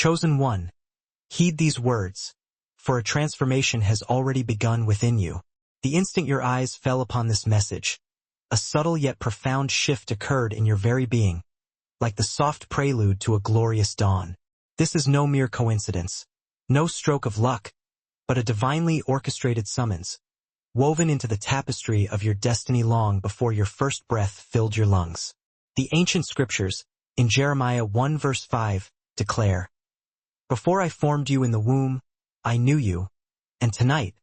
Chosen one, heed these words, for a transformation has already begun within you. The instant your eyes fell upon this message, a subtle yet profound shift occurred in your very being, like the soft prelude to a glorious dawn. This is no mere coincidence, no stroke of luck, but a divinely orchestrated summons, woven into the tapestry of your destiny long before your first breath filled your lungs. The ancient scriptures, in Jeremiah 1 verse 5, declare, "Before I formed you in the womb, I knew you," and tonight,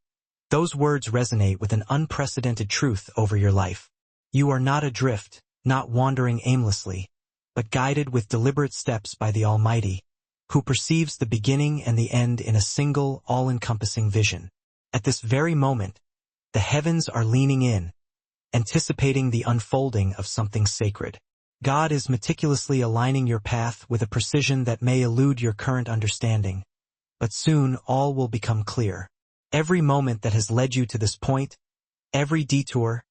those words resonate with an unprecedented truth over your life. You are not adrift, not wandering aimlessly, but guided with deliberate steps by the Almighty, who perceives the beginning and the end in a single, all-encompassing vision. At this very moment, the heavens are leaning in, anticipating the unfolding of something sacred. God is meticulously aligning your path with a precision that may elude your current understanding, but soon all will become clear. Every moment that has led you to this point, every detour,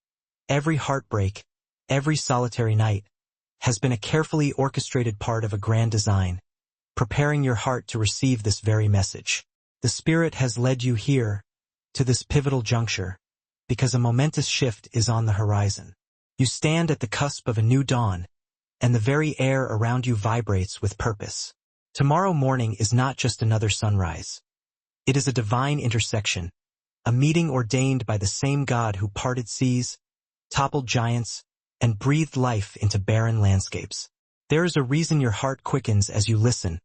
every heartbreak, every solitary night, has been a carefully orchestrated part of a grand design, preparing your heart to receive this very message. The Spirit has led you here, to this pivotal juncture, because a momentous shift is on the horizon. You stand at the cusp of a new dawn, and the very air around you vibrates with purpose. Tomorrow morning is not just another sunrise. It is a divine intersection, a meeting ordained by the same God who parted seas, toppled giants, and breathed life into barren landscapes. There is a reason your heart quickens as you listen,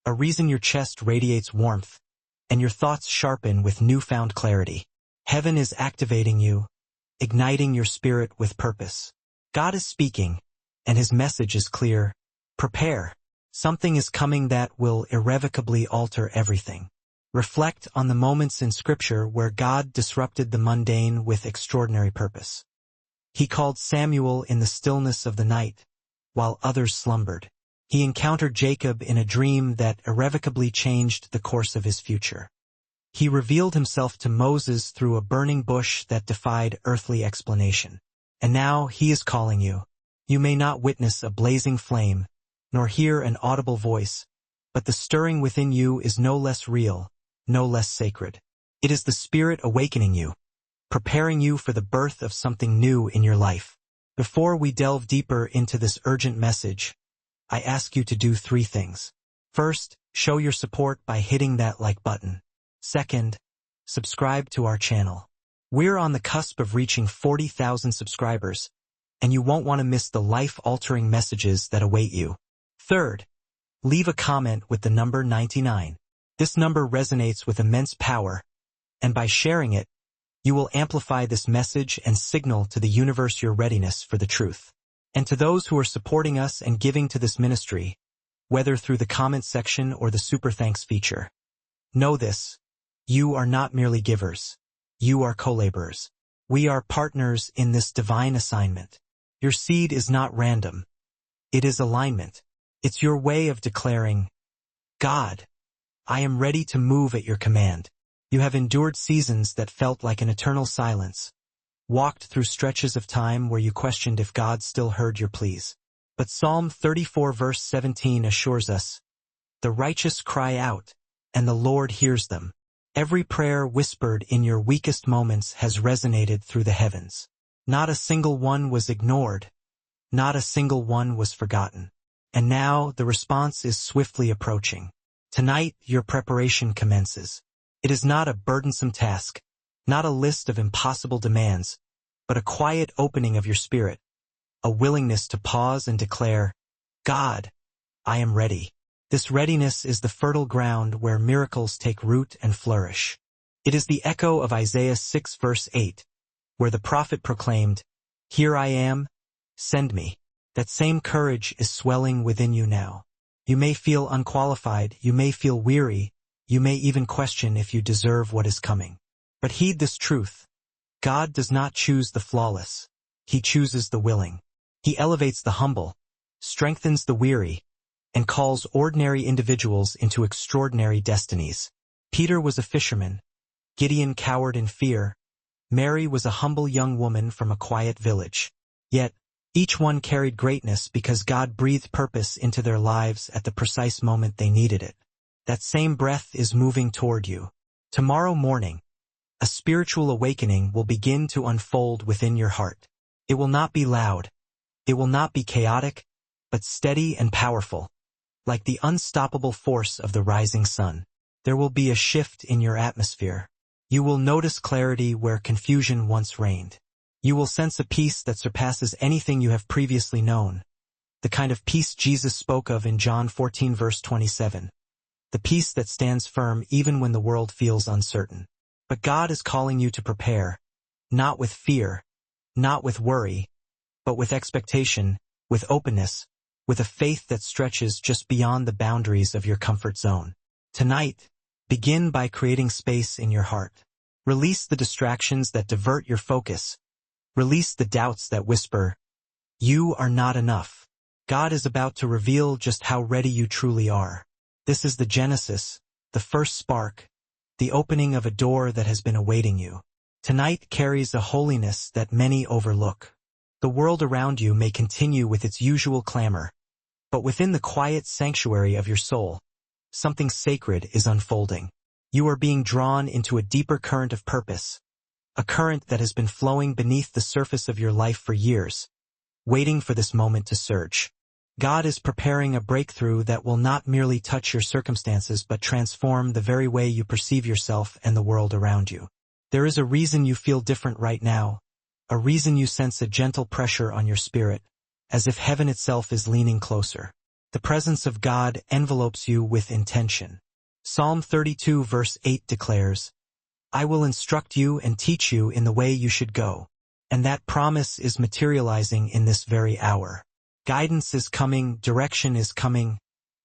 a reason your chest radiates warmth, and your thoughts sharpen with newfound clarity. Heaven is activating you, igniting your spirit with purpose. God is speaking, and his message is clear. Prepare. Something is coming that will irrevocably alter everything. Reflect on the moments in Scripture where God disrupted the mundane with extraordinary purpose. He called Samuel in the stillness of the night, while others slumbered. He encountered Jacob in a dream that irrevocably changed the course of his future. He revealed himself to Moses through a burning bush that defied earthly explanation. And now he is calling you. You may not witness a blazing flame, nor hear an audible voice, but the stirring within you is no less real, no less sacred. It is the Spirit awakening you, preparing you for the birth of something new in your life. Before we delve deeper into this urgent message, I ask you to do 3 things. First, show your support by hitting that like button. Second, subscribe to our channel. We're on the cusp of reaching 40,000 subscribers, and you won't want to miss the life-altering messages that await you. Third, leave a comment with the number 99. This number resonates with immense power, and by sharing it, you will amplify this message and signal to the universe your readiness for the truth. And to those who are supporting us and giving to this ministry, whether through the comment section or the Super Thanks feature, know this: you are not merely givers. You are co-laborers. We are partners in this divine assignment. Your seed is not random. It is alignment. It's your way of declaring, God, I am ready to move at your command. You have endured seasons that felt like an eternal silence, walked through stretches of time where you questioned if God still heard your pleas. But Psalm 34 verse 17 assures us, the righteous cry out, and the Lord hears them. Every prayer whispered in your weakest moments has resonated through the heavens. Not a single one was ignored. Not a single one was forgotten. And now the response is swiftly approaching. Tonight, your preparation commences. It is not a burdensome task, not a list of impossible demands, but a quiet opening of your spirit, a willingness to pause and declare, God, I am ready. This readiness is the fertile ground where miracles take root and flourish. It is the echo of Isaiah 6 verse 8, where the prophet proclaimed, Here I am, send me. That same courage is swelling within you now. You may feel unqualified, you may feel weary, you may even question if you deserve what is coming. But heed this truth. God does not choose the flawless. He chooses the willing. He elevates the humble, strengthens the weary, and calls ordinary individuals into extraordinary destinies. Peter was a fisherman. Gideon cowered in fear. Mary was a humble young woman from a quiet village. Yet, each one carried greatness because God breathed purpose into their lives at the precise moment they needed it. That same breath is moving toward you. Tomorrow morning, a spiritual awakening will begin to unfold within your heart. It will not be loud. It will not be chaotic, but steady and powerful. Like the unstoppable force of the rising sun, there will be a shift in your atmosphere. You will notice clarity where confusion once reigned. You will sense a peace that surpasses anything you have previously known. The kind of peace Jesus spoke of in John 14 verse 27. The peace that stands firm even when the world feels uncertain. But God is calling you to prepare, not with fear, not with worry, but with expectation, with openness, with a faith that stretches just beyond the boundaries of your comfort zone. Tonight, begin by creating space in your heart. Release the distractions that divert your focus. Release the doubts that whisper, "You are not enough." God is about to reveal just how ready you truly are. This is the genesis, the first spark, the opening of a door that has been awaiting you. Tonight carries a holiness that many overlook. The world around you may continue with its usual clamor, but within the quiet sanctuary of your soul, something sacred is unfolding. You are being drawn into a deeper current of purpose, a current that has been flowing beneath the surface of your life for years, waiting for this moment to surge. God is preparing a breakthrough that will not merely touch your circumstances but transform the very way you perceive yourself and the world around you. There is a reason you feel different right now, a reason you sense a gentle pressure on your spirit, as if heaven itself is leaning closer. The presence of God envelopes you with intention. Psalm 32 verse 8 declares, "I will instruct you and teach you in the way you should go." And that promise is materializing in this very hour. Guidance is coming, direction is coming,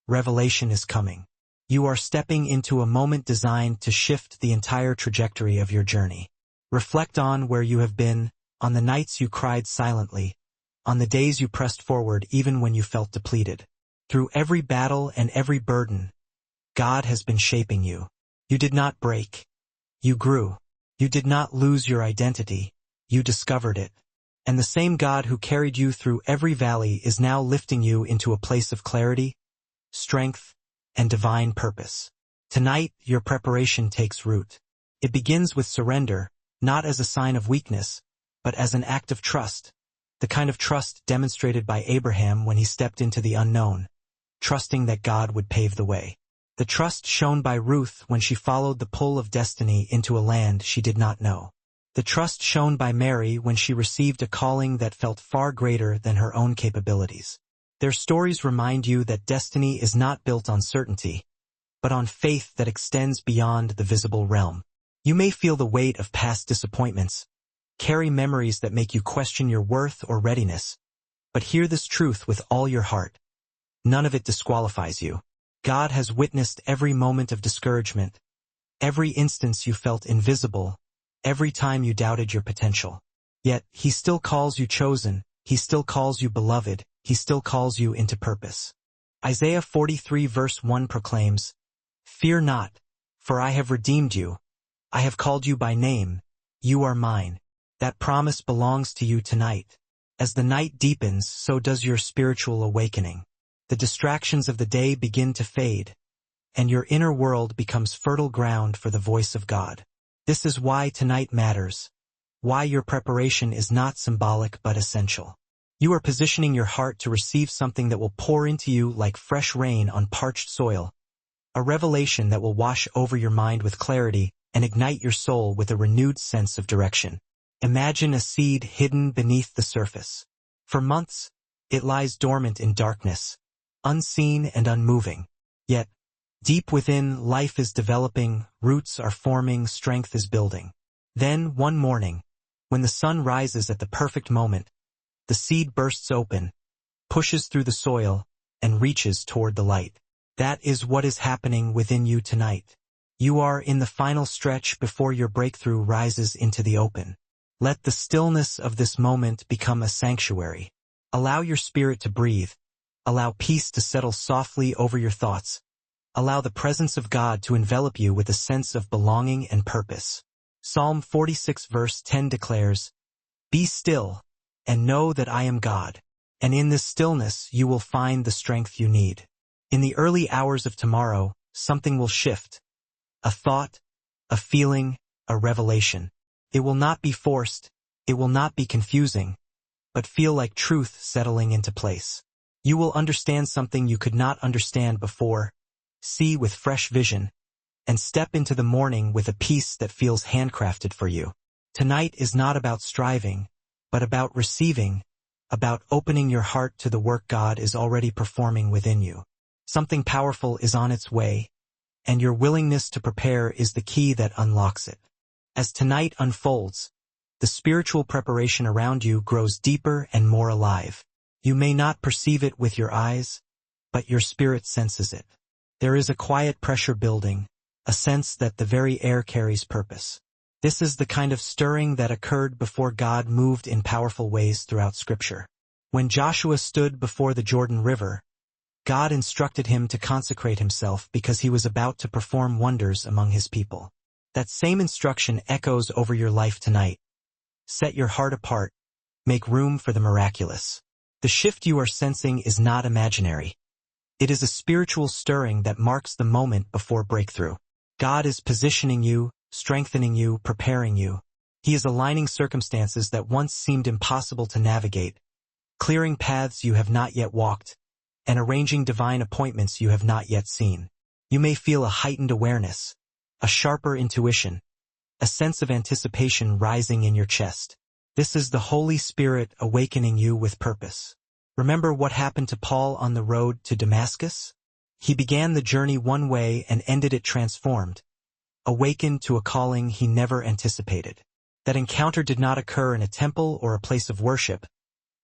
revelation is coming. You are stepping into a moment designed to shift the entire trajectory of your journey. Reflect on where you have been, on the nights you cried silently, on the days you pressed forward even when you felt depleted. Through every battle and every burden, God has been shaping you. You did not break. You grew. You did not lose your identity. You discovered it. And the same God who carried you through every valley is now lifting you into a place of clarity, strength, and divine purpose. Tonight, your preparation takes root. It begins with surrender, not as a sign of weakness, but as an act of trust, the kind of trust demonstrated by Abraham when he stepped into the unknown, trusting that God would pave the way. The trust shown by Ruth when she followed the pull of destiny into a land she did not know. The trust shown by Mary when she received a calling that felt far greater than her own capabilities. Their stories remind you that destiny is not built on certainty, but on faith that extends beyond the visible realm. You may feel the weight of past disappointments, carry memories that make you question your worth or readiness, but hear this truth with all your heart. None of it disqualifies you. God has witnessed every moment of discouragement, every instance you felt invisible, every time you doubted your potential. Yet, He still calls you chosen, He still calls you beloved, He still calls you into purpose. Isaiah 43 verse 1 proclaims, "Fear not, for I have redeemed you. I have called you by name. You are mine." That promise belongs to you tonight. As the night deepens, so does your spiritual awakening. The distractions of the day begin to fade, and your inner world becomes fertile ground for the voice of God. This is why tonight matters, why your preparation is not symbolic but essential. You are positioning your heart to receive something that will pour into you like fresh rain on parched soil, a revelation that will wash over your mind with clarity and ignite your soul with a renewed sense of direction. Imagine a seed hidden beneath the surface. For months, it lies dormant in darkness, unseen and unmoving. Yet, deep within, life is developing, roots are forming, strength is building. Then, one morning, when the sun rises at the perfect moment, the seed bursts open, pushes through the soil, and reaches toward the light. That is what is happening within you tonight. You are in the final stretch before your breakthrough rises into the open. Let the stillness of this moment become a sanctuary. Allow your spirit to breathe. Allow peace to settle softly over your thoughts. Allow the presence of God to envelop you with a sense of belonging and purpose. Psalm 46 verse 10 declares, "Be still, and know that I am God, and in this stillness you will find the strength you need." In the early hours of tomorrow, something will shift. A thought, a feeling, a revelation. It will not be forced, it will not be confusing, but feel like truth settling into place. You will understand something you could not understand before, see with fresh vision, and step into the morning with a peace that feels handcrafted for you. Tonight is not about striving, but about receiving, about opening your heart to the work God is already performing within you. Something powerful is on its way, and your willingness to prepare is the key that unlocks it. As tonight unfolds, the spiritual preparation around you grows deeper and more alive. You may not perceive it with your eyes, but your spirit senses it. There is a quiet pressure building, a sense that the very air carries purpose. This is the kind of stirring that occurred before God moved in powerful ways throughout Scripture. When Joshua stood before the Jordan River, God instructed him to consecrate himself because he was about to perform wonders among his people. That same instruction echoes over your life tonight. Set your heart apart, make room for the miraculous. The shift you are sensing is not imaginary. It is a spiritual stirring that marks the moment before breakthrough. God is positioning you, strengthening you, preparing you. He is aligning circumstances that once seemed impossible to navigate, clearing paths you have not yet walked, and arranging divine appointments you have not yet seen. You may feel a heightened awareness, a sharper intuition, a sense of anticipation rising in your chest. This is the Holy Spirit awakening you with purpose. Remember what happened to Paul on the road to Damascus? He began the journey one way and ended it transformed, awakened to a calling he never anticipated. That encounter did not occur in a temple or a place of worship,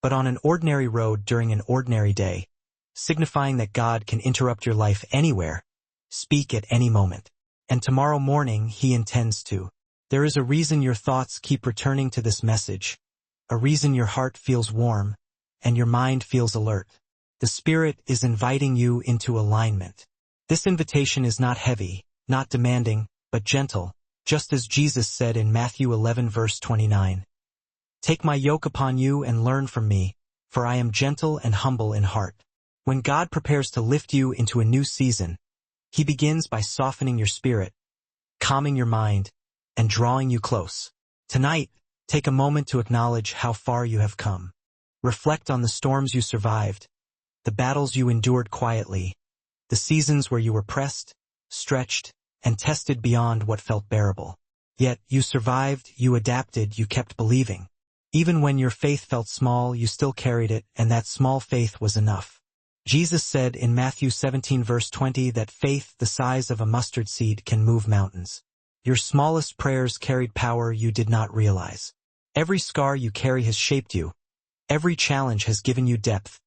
but on an ordinary road during an ordinary day, signifying that God can interrupt your life anywhere, speak at any moment. And tomorrow morning he intends to. There is a reason your thoughts keep returning to this message, a reason your heart feels warm, and your mind feels alert. The Spirit is inviting you into alignment. This invitation is not heavy, not demanding, but gentle, just as Jesus said in Matthew 11 verse 29. Take my yoke upon you and learn from me, for I am gentle and humble in heart. When God prepares to lift you into a new season, He begins by softening your spirit, calming your mind, and drawing you close. Tonight, take a moment to acknowledge how far you have come. Reflect on the storms you survived, the battles you endured quietly, the seasons where you were pressed, stretched, and tested beyond what felt bearable. Yet, you survived, you adapted, you kept believing. Even when your faith felt small, you still carried it, and that small faith was enough. Jesus said in Matthew 17 verse 20 that faith the size of a mustard seed can move mountains. Your smallest prayers carried power you did not realize. Every scar you carry has shaped you. Every challenge has given you depth.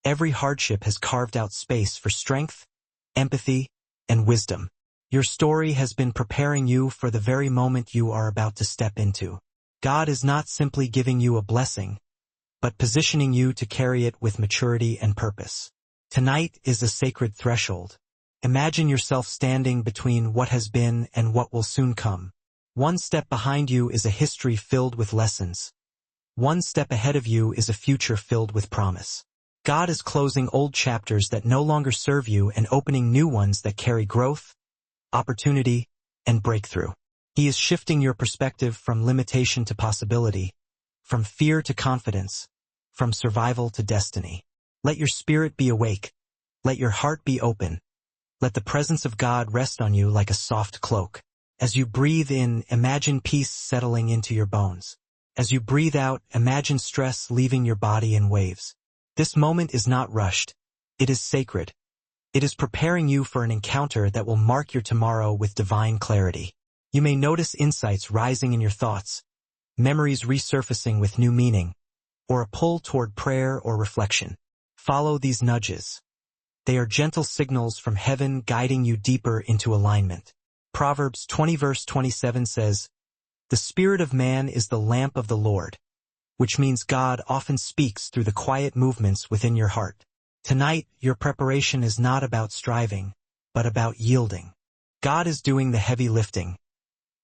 Every hardship has carved out space for strength, empathy, and wisdom. Your story has been preparing you for the very moment you are about to step into. God is not simply giving you a blessing, but positioning you to carry it with maturity and purpose. Tonight is a sacred threshold. Imagine yourself standing between what has been and what will soon come. One step behind you is a history filled with lessons. One step ahead of you is a future filled with promise. God is closing old chapters that no longer serve you and opening new ones that carry growth, opportunity, and breakthrough. He is shifting your perspective from limitation to possibility, from fear to confidence, from survival to destiny. Let your spirit be awake. Let your heart be open. Let the presence of God rest on you like a soft cloak. As you breathe in, imagine peace settling into your bones. As you breathe out, imagine stress leaving your body in waves. This moment is not rushed. It is sacred. It is preparing you for an encounter that will mark your tomorrow with divine clarity. You may notice insights rising in your thoughts, memories resurfacing with new meaning, or a pull toward prayer or reflection. Follow these nudges. They are gentle signals from heaven guiding you deeper into alignment. Proverbs 20 verse 27 says, "The spirit of man is the lamp of the Lord," which means God often speaks through the quiet movements within your heart. Tonight, your preparation is not about striving, but about yielding. God is doing the heavy lifting.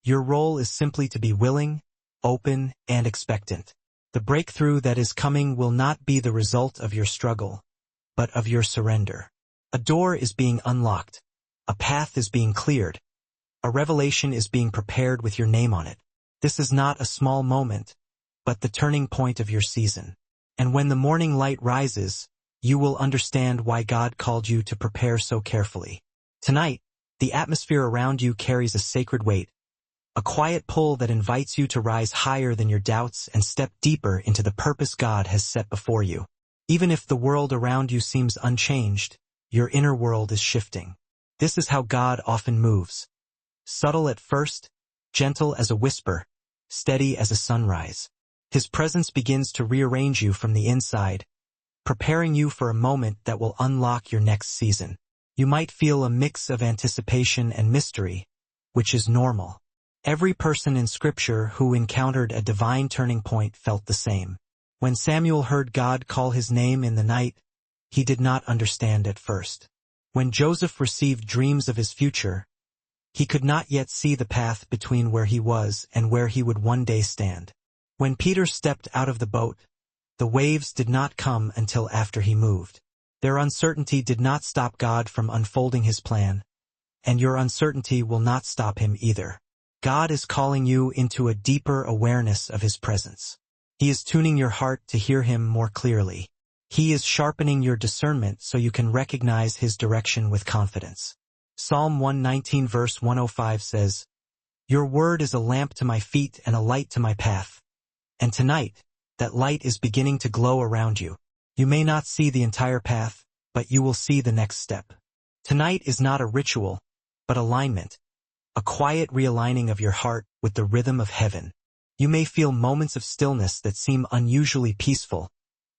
Your role is simply to be willing, open, and expectant. The breakthrough that is coming will not be the result of your struggle, but of your surrender. A door is being unlocked, A path is being cleared. A revelation is being prepared with your name on it. This is not a small moment, but the turning point of your season. And when the morning light rises, you will understand why God called you to prepare so carefully. Tonight, the atmosphere around you carries a sacred weight, a quiet pull that invites you to rise higher than your doubts and step deeper into the purpose God has set before you. Even if the world around you seems unchanged, your inner world is shifting. This is how God often moves. Subtle at first, gentle as a whisper, steady as a sunrise. His presence begins to rearrange you from the inside, preparing you for a moment that will unlock your next season. You might feel a mix of anticipation and mystery, which is normal. Every person in Scripture who encountered a divine turning point felt the same. When Samuel heard God call his name in the night, he did not understand at first. When Joseph received dreams of his future, he could not yet see the path between where he was and where he would one day stand. When Peter stepped out of the boat, the waves did not come until after he moved. Their uncertainty did not stop God from unfolding his plan, and your uncertainty will not stop him either. God is calling you into a deeper awareness of his presence. He is tuning your heart to hear him more clearly. He is sharpening your discernment so you can recognize his direction with confidence. Psalm 119 verse 105 says, "Your word is a lamp to my feet and a light to my path." And tonight, that light is beginning to glow around you. You may not see the entire path, but you will see the next step. Tonight is not a ritual, but alignment, a quiet realigning of your heart with the rhythm of heaven. You may feel moments of stillness that seem unusually peaceful,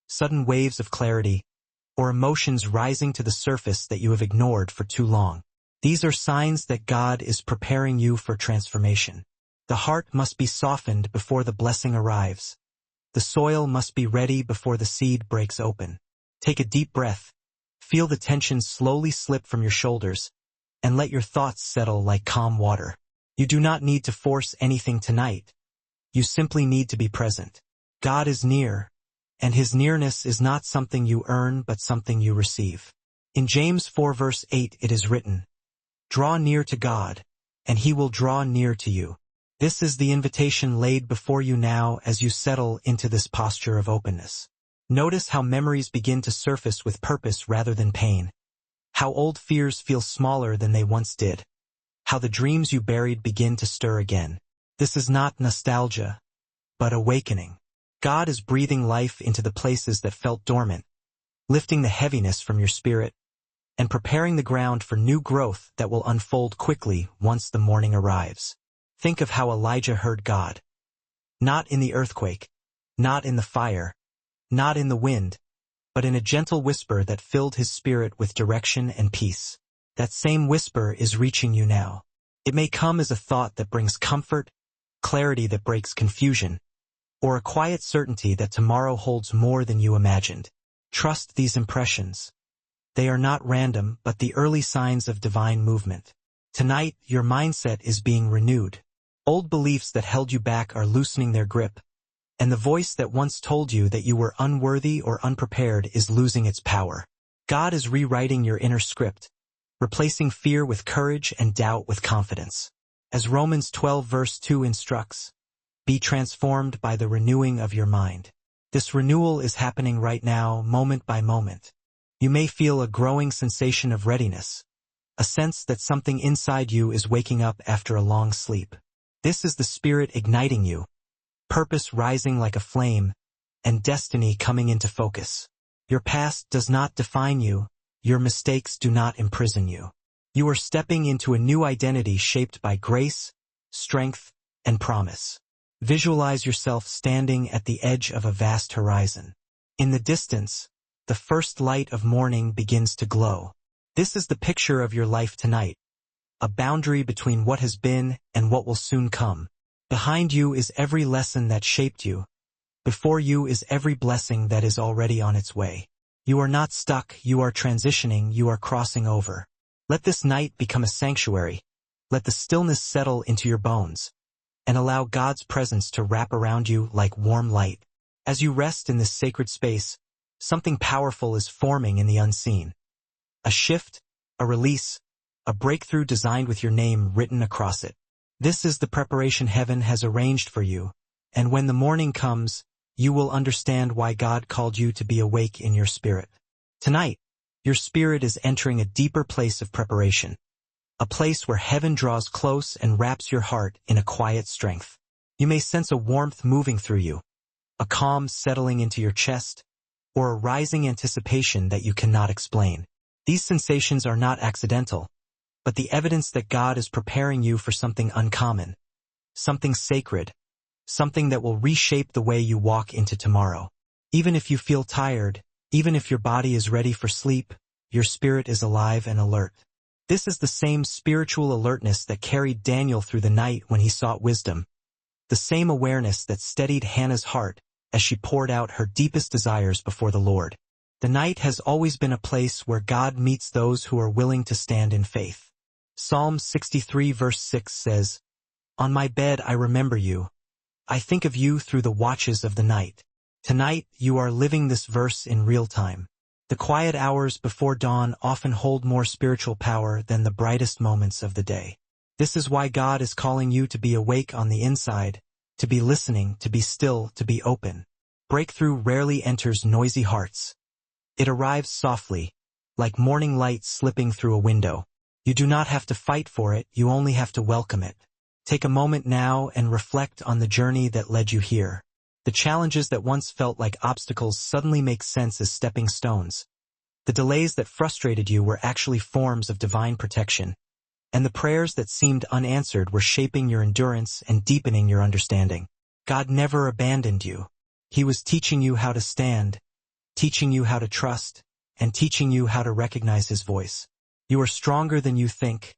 sudden waves of clarity, or emotions rising to the surface that you have ignored for too long. These are signs that God is preparing you for transformation. The heart must be softened before the blessing arrives. The soil must be ready before the seed breaks open. Take a deep breath, feel the tension slowly slip from your shoulders, and let your thoughts settle like calm water. You do not need to force anything tonight. You simply need to be present. God is near, and his nearness is not something you earn but something you receive. In James 4 verse 8 it is written, "Draw near to God, and he will draw near to you." This is the invitation laid before you now as you settle into this posture of openness. Notice how memories begin to surface with purpose rather than pain. How old fears feel smaller than they once did. How the dreams you buried begin to stir again. This is not nostalgia, but awakening. God is breathing life into the places that felt dormant, lifting the heaviness from your spirit, and preparing the ground for new growth that will unfold quickly once the morning arrives. Think of how Elijah heard God. Not in the earthquake, not in the fire, not in the wind, but in a gentle whisper that filled his spirit with direction and peace. That same whisper is reaching you now. It may come as a thought that brings comfort, clarity that breaks confusion, or a quiet certainty that tomorrow holds more than you imagined. Trust these impressions. They are not random, but the early signs of divine movement. Tonight, your mindset is being renewed. Old beliefs that held you back are loosening their grip, and the voice that once told you that you were unworthy or unprepared is losing its power. God is rewriting your inner script, replacing fear with courage and doubt with confidence. As Romans 12 verse 2 instructs, "Be transformed by the renewing of your mind." This renewal is happening right now, moment by moment. You may feel a growing sensation of readiness, a sense that something inside you is waking up after a long sleep. This is the Spirit igniting you, purpose rising like a flame, and destiny coming into focus. Your past does not define you, your mistakes do not imprison you. You are stepping into a new identity shaped by grace, strength, and promise. Visualize yourself standing at the edge of a vast horizon. In the distance, the first light of morning begins to glow. This is the picture of your life tonight, a boundary between what has been and what will soon come. Behind you is every lesson that shaped you. Before you is every blessing that is already on its way. You are not stuck, you are transitioning, you are crossing over. Let this night become a sanctuary. Let the stillness settle into your bones, and allow God's presence to wrap around you like warm light. As you rest in this sacred space, something powerful is forming in the unseen. A shift, a release, a breakthrough designed with your name written across it. This is the preparation heaven has arranged for you, and when the morning comes, you will understand why God called you to be awake in your spirit. Tonight, your spirit is entering a deeper place of preparation, a place where heaven draws close and wraps your heart in a quiet strength. You may sense a warmth moving through you, a calm settling into your chest, or a rising anticipation that you cannot explain. These sensations are not accidental, but the evidence that God is preparing you for something uncommon, something sacred, something that will reshape the way you walk into tomorrow. Even if you feel tired, even if your body is ready for sleep, your spirit is alive and alert. This is the same spiritual alertness that carried Daniel through the night when he sought wisdom, the same awareness that steadied Hannah's heart as she poured out her deepest desires before the Lord. The night has always been a place where God meets those who are willing to stand in faith. Psalm 63 verse 6 says, "On my bed I remember you. I think of you through the watches of the night." Tonight, you are living this verse in real time. The quiet hours before dawn often hold more spiritual power than the brightest moments of the day. This is why God is calling you to be awake on the inside, to be listening, to be still, to be open. Breakthrough rarely enters noisy hearts. It arrives softly, like morning light slipping through a window. You do not have to fight for it, you only have to welcome it. Take a moment now and reflect on the journey that led you here. The challenges that once felt like obstacles suddenly make sense as stepping stones. The delays that frustrated you were actually forms of divine protection, and the prayers that seemed unanswered were shaping your endurance and deepening your understanding. God never abandoned you. He was teaching you how to stand, teaching you how to trust, and teaching you how to recognize His voice. You are stronger than you think,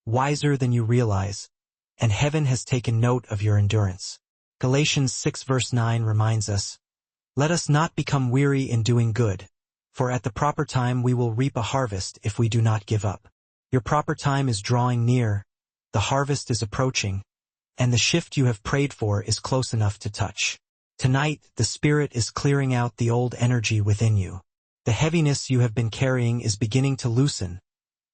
wiser than you realize, and heaven has taken note of your endurance. Galatians 6 verse 9 reminds us, "Let us not become weary in doing good, for at the proper time we will reap a harvest if we do not give up." Your proper time is drawing near, the harvest is approaching, and the shift you have prayed for is close enough to touch. Tonight, the Spirit is clearing out the old energy within you. The heaviness you have been carrying is beginning to loosen,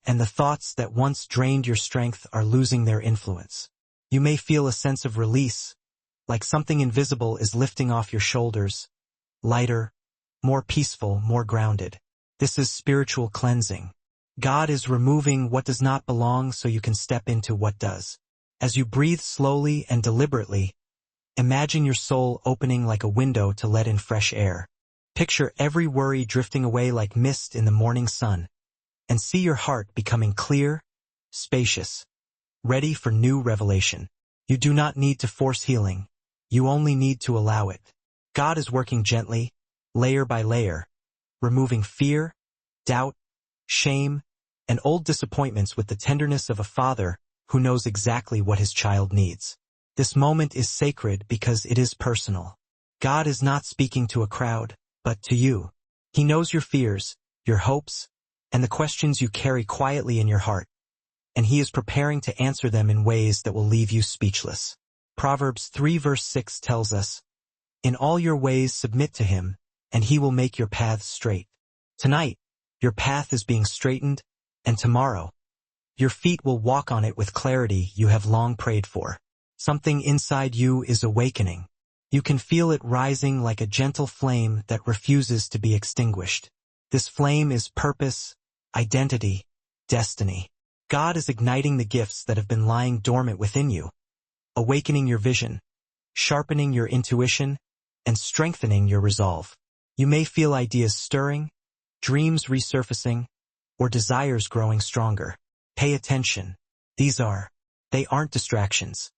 and the thoughts that once drained your strength are losing their influence. You may feel a sense of release, like something invisible is lifting off your shoulders, lighter, more peaceful, more grounded. This is spiritual cleansing. God is removing what does not belong so you can step into what does. As you breathe slowly and deliberately, imagine your soul opening like a window to let in fresh air. Picture every worry drifting away like mist in the morning sun, and see your heart becoming clear, spacious, ready for new revelation. You do not need to force healing. You only need to allow it. God is working gently, layer by layer, removing fear, doubt, shame, and old disappointments with the tenderness of a father who knows exactly what his child needs. This moment is sacred because it is personal. God is not speaking to a crowd, but to you. He knows your fears, your hopes, and the questions you carry quietly in your heart, and He is preparing to answer them in ways that will leave you speechless. Proverbs 3 verse 6 tells us, "In all your ways submit to Him, and He will make your paths straight." Tonight, your path is being straightened, and tomorrow, your feet will walk on it with clarity you have long prayed for. Something inside you is awakening. You can feel it rising like a gentle flame that refuses to be extinguished. This flame is purpose, identity, destiny. God is igniting the gifts that have been lying dormant within you, awakening your vision, sharpening your intuition, and strengthening your resolve. You may feel ideas stirring, dreams resurfacing, or desires growing stronger. Pay attention. They aren't distractions.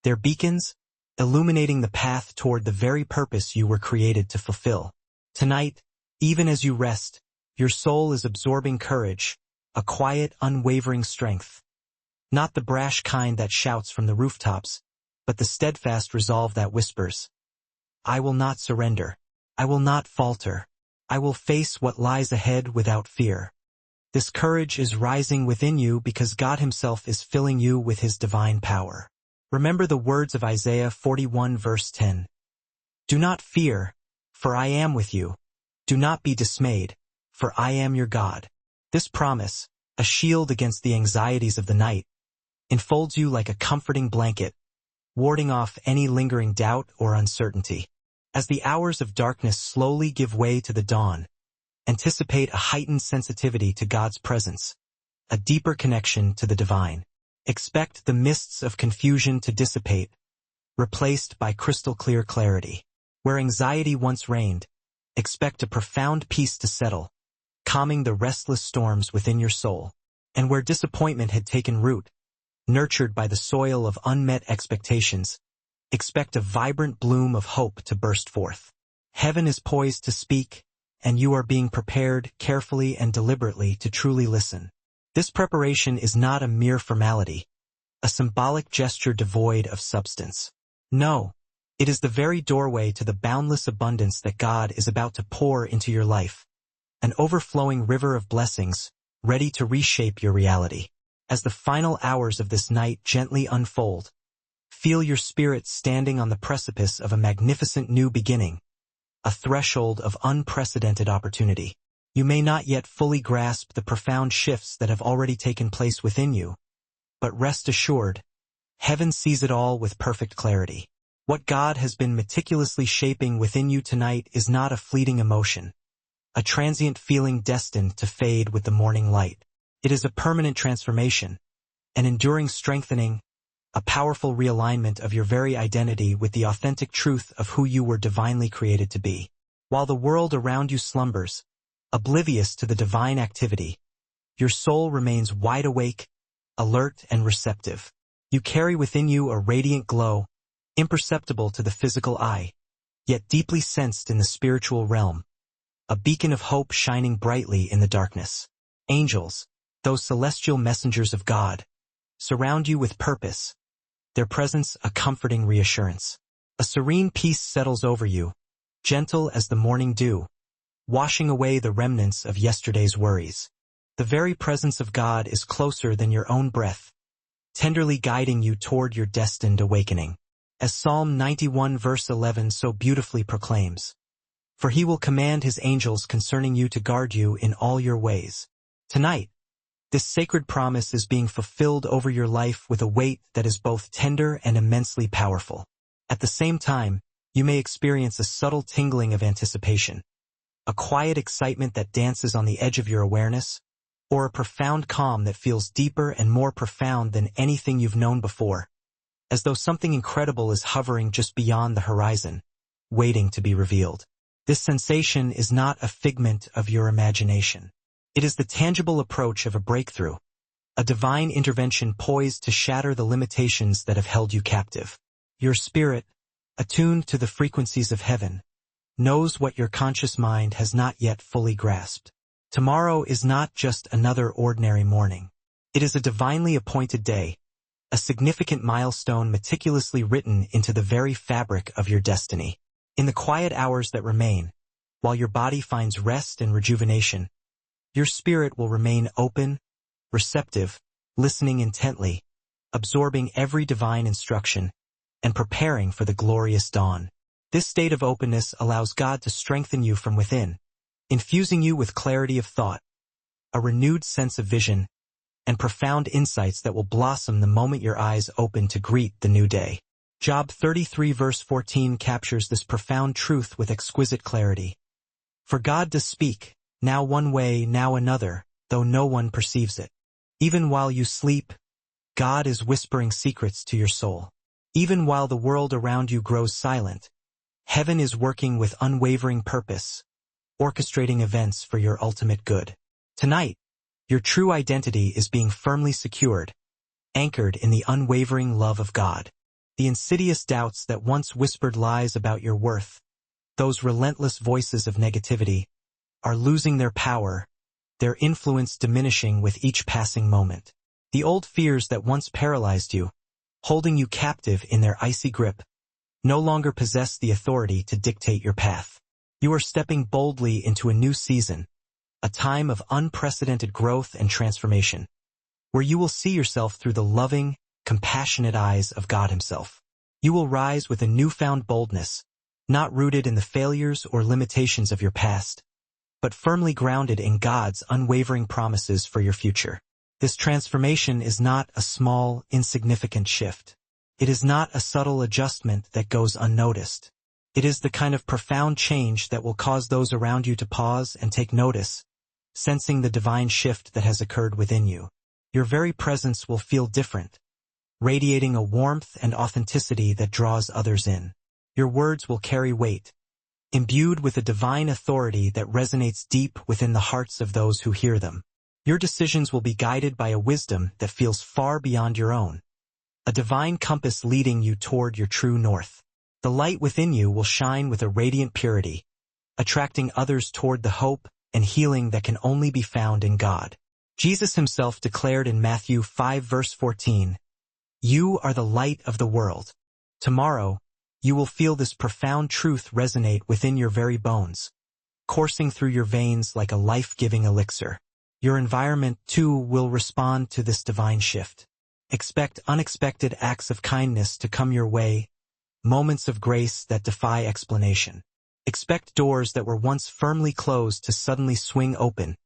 They're beacons, illuminating the path toward the very purpose you were created to fulfill. Tonight, even as you rest, your soul is absorbing courage, a quiet, unwavering strength. Not the brash kind that shouts from the rooftops, but the steadfast resolve that whispers, "I will not surrender. I will not falter. I will face what lies ahead without fear." This courage is rising within you because God Himself is filling you with His divine power. Remember the words of Isaiah 41 verse 10. "Do not fear, for I am with you. Do not be dismayed, for I am your God." This promise, a shield against the anxieties of the night, enfolds you like a comforting blanket, warding off any lingering doubt or uncertainty. As the hours of darkness slowly give way to the dawn, anticipate a heightened sensitivity to God's presence, a deeper connection to the divine. Expect the mists of confusion to dissipate, replaced by crystal-clear clarity. Where anxiety once reigned, expect a profound peace to settle, calming the restless storms within your soul. And where disappointment had taken root, nurtured by the soil of unmet expectations, expect a vibrant bloom of hope to burst forth. Heaven is poised to speak, and you are being prepared carefully and deliberately to truly listen. This preparation is not a mere formality, a symbolic gesture devoid of substance. No, it is the very doorway to the boundless abundance that God is about to pour into your life, an overflowing river of blessings, ready to reshape your reality. As the final hours of this night gently unfold, feel your spirit standing on the precipice of a magnificent new beginning, a threshold of unprecedented opportunity. You may not yet fully grasp the profound shifts that have already taken place within you, but rest assured, heaven sees it all with perfect clarity. What God has been meticulously shaping within you tonight is not a fleeting emotion, a transient feeling destined to fade with the morning light. It is a permanent transformation, an enduring strengthening, a powerful realignment of your very identity with the authentic truth of who you were divinely created to be. While the world around you slumbers, oblivious to the divine activity, your soul remains wide awake, alert and receptive. You carry within you a radiant glow, imperceptible to the physical eye, yet deeply sensed in the spiritual realm, a beacon of hope shining brightly in the darkness. Angels, those celestial messengers of God, surround you with purpose, their presence a comforting reassurance. A serene peace settles over you, gentle as the morning dew, washing away the remnants of yesterday's worries. The very presence of God is closer than your own breath, tenderly guiding you toward your destined awakening. As Psalm 91 verse 11 so beautifully proclaims, "For he will command his angels concerning you to guard you in all your ways." Tonight, this sacred promise is being fulfilled over your life with a weight that is both tender and immensely powerful. At the same time, you may experience a subtle tingling of anticipation, a quiet excitement that dances on the edge of your awareness, or a profound calm that feels deeper and more profound than anything you've known before, as though something incredible is hovering just beyond the horizon, waiting to be revealed. This sensation is not a figment of your imagination. It is the tangible approach of a breakthrough, a divine intervention poised to shatter the limitations that have held you captive. Your spirit, attuned to the frequencies of heaven, knows what your conscious mind has not yet fully grasped. Tomorrow is not just another ordinary morning. It is a divinely appointed day, a significant milestone meticulously written into the very fabric of your destiny. In the quiet hours that remain, while your body finds rest and rejuvenation, your spirit will remain open, receptive, listening intently, absorbing every divine instruction, and preparing for the glorious dawn. This state of openness allows God to strengthen you from within, infusing you with clarity of thought, a renewed sense of vision, and profound insights that will blossom the moment your eyes open to greet the new day. Job 33 verse 14 captures this profound truth with exquisite clarity. For God does speak, now one way, now another, though no one perceives it. Even while you sleep, God is whispering secrets to your soul. Even while the world around you grows silent, heaven is working with unwavering purpose, orchestrating events for your ultimate good. Tonight, your true identity is being firmly secured, anchored in the unwavering love of God. The insidious doubts that once whispered lies about your worth, those relentless voices of negativity, are losing their power, their influence diminishing with each passing moment. The old fears that once paralyzed you, holding you captive in their icy grip, no longer possess the authority to dictate your path. You are stepping boldly into a new season, a time of unprecedented growth and transformation, where you will see yourself through the loving, compassionate eyes of God Himself. You will rise with a newfound boldness, not rooted in the failures or limitations of your past, but firmly grounded in God's unwavering promises for your future. This transformation is not a small, insignificant shift. It is not a subtle adjustment that goes unnoticed. It is the kind of profound change that will cause those around you to pause and take notice, sensing the divine shift that has occurred within you. Your very presence will feel different, radiating a warmth and authenticity that draws others in. Your words will carry weight, imbued with a divine authority that resonates deep within the hearts of those who hear them. Your decisions will be guided by a wisdom that feels far beyond your own, a divine compass leading you toward your true north. The light within you will shine with a radiant purity, attracting others toward the hope and healing that can only be found in God. Jesus himself declared in Matthew 5 verse 14, "You are the light of the world." Tomorrow, you will feel this profound truth resonate within your very bones, coursing through your veins like a life-giving elixir. Your environment, too, will respond to this divine shift. Expect unexpected acts of kindness to come your way, moments of grace that defy explanation. Expect doors that were once firmly closed to suddenly swing open,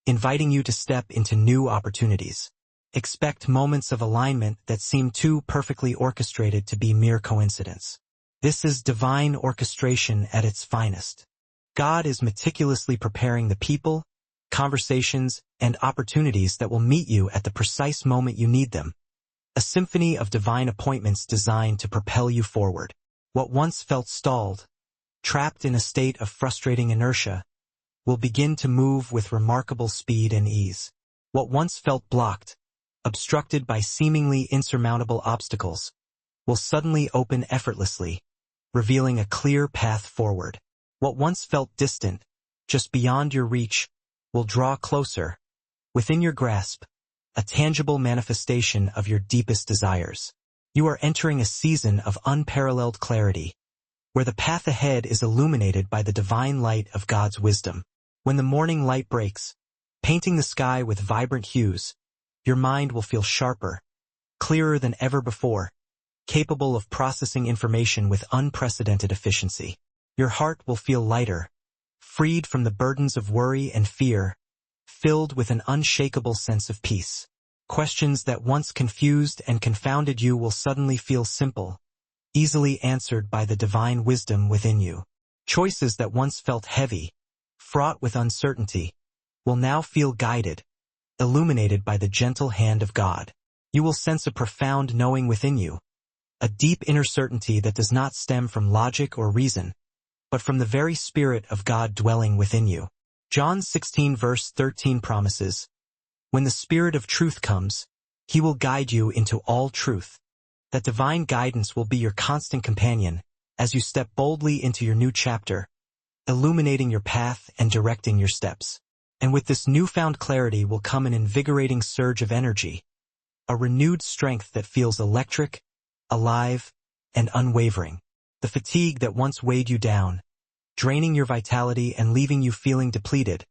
inviting you to step into new opportunities. Expect moments of alignment that seem too perfectly orchestrated to be mere coincidence. This is divine orchestration at its finest. God is meticulously preparing the people, conversations, and opportunities that will meet you at the precise moment you need them. A symphony of divine appointments designed to propel you forward. What once felt stalled, trapped in a state of frustrating inertia, will begin to move with remarkable speed and ease. What once felt blocked, obstructed by seemingly insurmountable obstacles, will suddenly open effortlessly, revealing a clear path forward. What once felt distant, just beyond your reach, will draw closer, within your grasp, a tangible manifestation of your deepest desires. You are entering a season of unparalleled clarity, where the path ahead is illuminated by the divine light of God's wisdom. When the morning light breaks, painting the sky with vibrant hues, your mind will feel sharper, clearer than ever before, capable of processing information with unprecedented efficiency. Your heart will feel lighter, freed from the burdens of worry and fear, filled with an unshakable sense of peace. Questions that once confused and confounded you will suddenly feel simple, easily answered by the divine wisdom within you. Choices that once felt heavy, fraught with uncertainty, will now feel guided, illuminated by the gentle hand of God. You will sense a profound knowing within you, a deep inner certainty that does not stem from logic or reason, but from the very Spirit of God dwelling within you. John 16 verse 13 promises, "When the Spirit of truth comes, he will guide you into all truth." That divine guidance will be your constant companion as you step boldly into your new chapter, illuminating your path and directing your steps. And with this newfound clarity will come an invigorating surge of energy, a renewed strength that feels electric, alive, and unwavering. The fatigue that once weighed you down, draining your vitality and leaving you feeling depleted,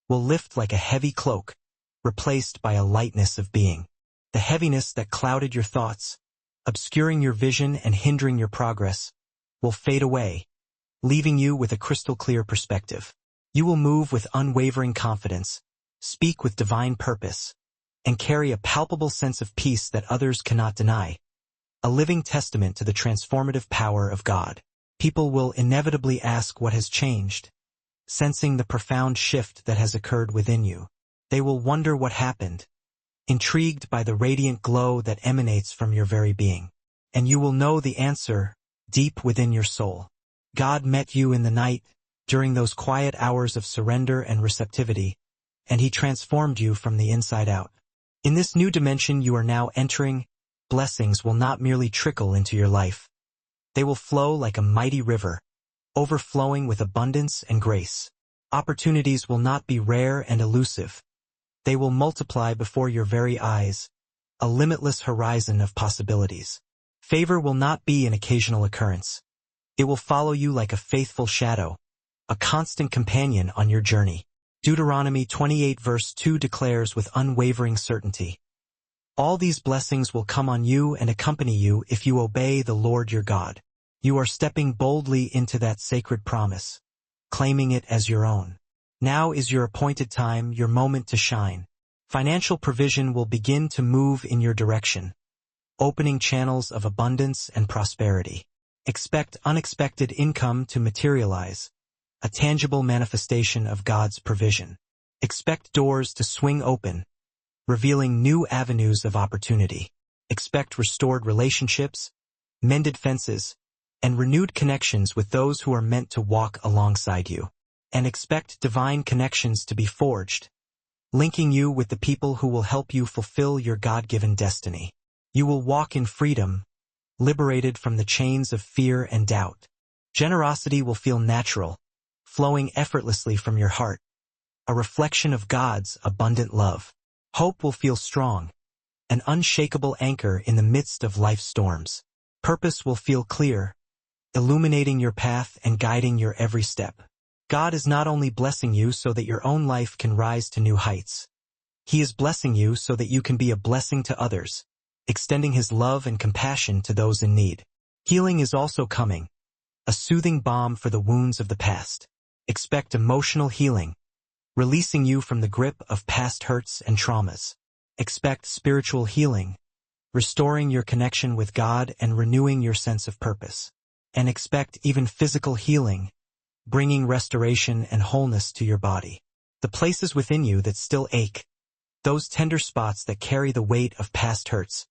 will lift like a heavy cloak, replaced by a lightness of being. The heaviness that clouded your thoughts, obscuring your vision and hindering your progress, will fade away, leaving you with a crystal-clear perspective. You will move with unwavering confidence, speak with divine purpose, and carry a palpable sense of peace that others cannot deny, a living testament to the transformative power of God. People will inevitably ask what has changed, sensing the profound shift that has occurred within you. They will wonder what happened, intrigued by the radiant glow that emanates from your very being. And you will know the answer deep within your soul. God met you in the night, during those quiet hours of surrender and receptivity, and he transformed you from the inside out. In this new dimension you are now entering, blessings will not merely trickle into your life. They will flow like a mighty river, overflowing with abundance and grace. Opportunities will not be rare and elusive. They will multiply before your very eyes, a limitless horizon of possibilities. Favor will not be an occasional occurrence. It will follow you like a faithful shadow, a constant companion on your journey. Deuteronomy 28 verse 2 declares with unwavering certainty, "All these blessings will come on you and accompany you if you obey the Lord your God." You are stepping boldly into that sacred promise, claiming it as your own. Now is your appointed time, your moment to shine. Financial provision will begin to move in your direction, opening channels of abundance and prosperity. Expect unexpected income to materialize, a tangible manifestation of God's provision. Expect doors to swing open, revealing new avenues of opportunity. Expect restored relationships, mended fences, and renewed connections with those who are meant to walk alongside you. And expect divine connections to be forged, linking you with the people who will help you fulfill your God-given destiny. You will walk in freedom, liberated from the chains of fear and doubt. Generosity will feel natural, flowing effortlessly from your heart, a reflection of God's abundant love. Hope will feel strong, an unshakable anchor in the midst of life's storms. Purpose will feel clear, illuminating your path and guiding your every step. God is not only blessing you so that your own life can rise to new heights. He is blessing you so that you can be a blessing to others, extending His love and compassion to those in need. Healing is also coming, a soothing balm for the wounds of the past. Expect emotional healing, releasing you from the grip of past hurts and traumas. Expect spiritual healing, restoring your connection with God and renewing your sense of purpose. And expect even physical healing, bringing restoration and wholeness to your body. The places within you that still ache, those tender spots that carry the weight of past hurts,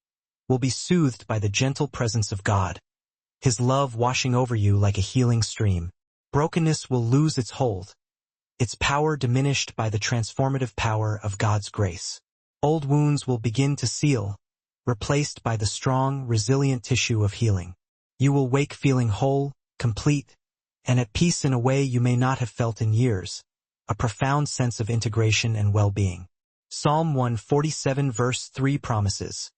will be soothed by the gentle presence of God, His love washing over you like a healing stream. Brokenness will lose its hold, its power diminished by the transformative power of God's grace. Old wounds will begin to seal, replaced by the strong, resilient tissue of healing. You will wake feeling whole, complete, and at peace in a way you may not have felt in years, a profound sense of integration and well-being. Psalm 147 verse 3 promises,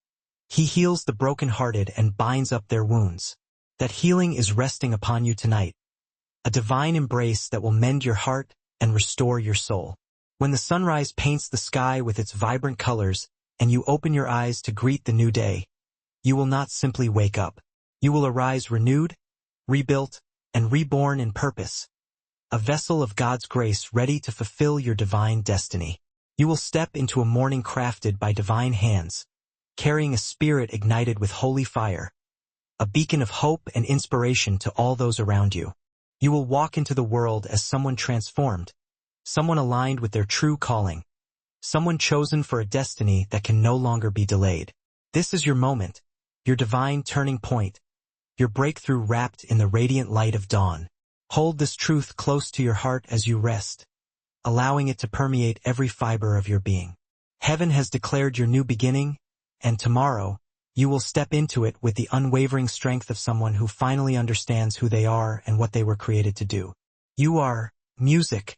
He heals the brokenhearted and binds up their wounds. That healing is resting upon you tonight, a divine embrace that will mend your heart and restore your soul. When the sunrise paints the sky with its vibrant colors and you open your eyes to greet the new day, you will not simply wake up. You will arise renewed, rebuilt, and reborn in purpose, a vessel of God's grace ready to fulfill your divine destiny. You will step into a morning crafted by divine hands, carrying a spirit ignited with holy fire, a beacon of hope and inspiration to all those around you. You will walk into the world as someone transformed, someone aligned with their true calling, someone chosen for a destiny that can no longer be delayed. This is your moment, your divine turning point, your breakthrough wrapped in the radiant light of dawn. Hold this truth close to your heart as you rest, allowing it to permeate every fiber of your being. Heaven has declared your new beginning, and tomorrow, you will step into it with the unwavering strength of someone who finally understands who they are and what they were created to do. You are music,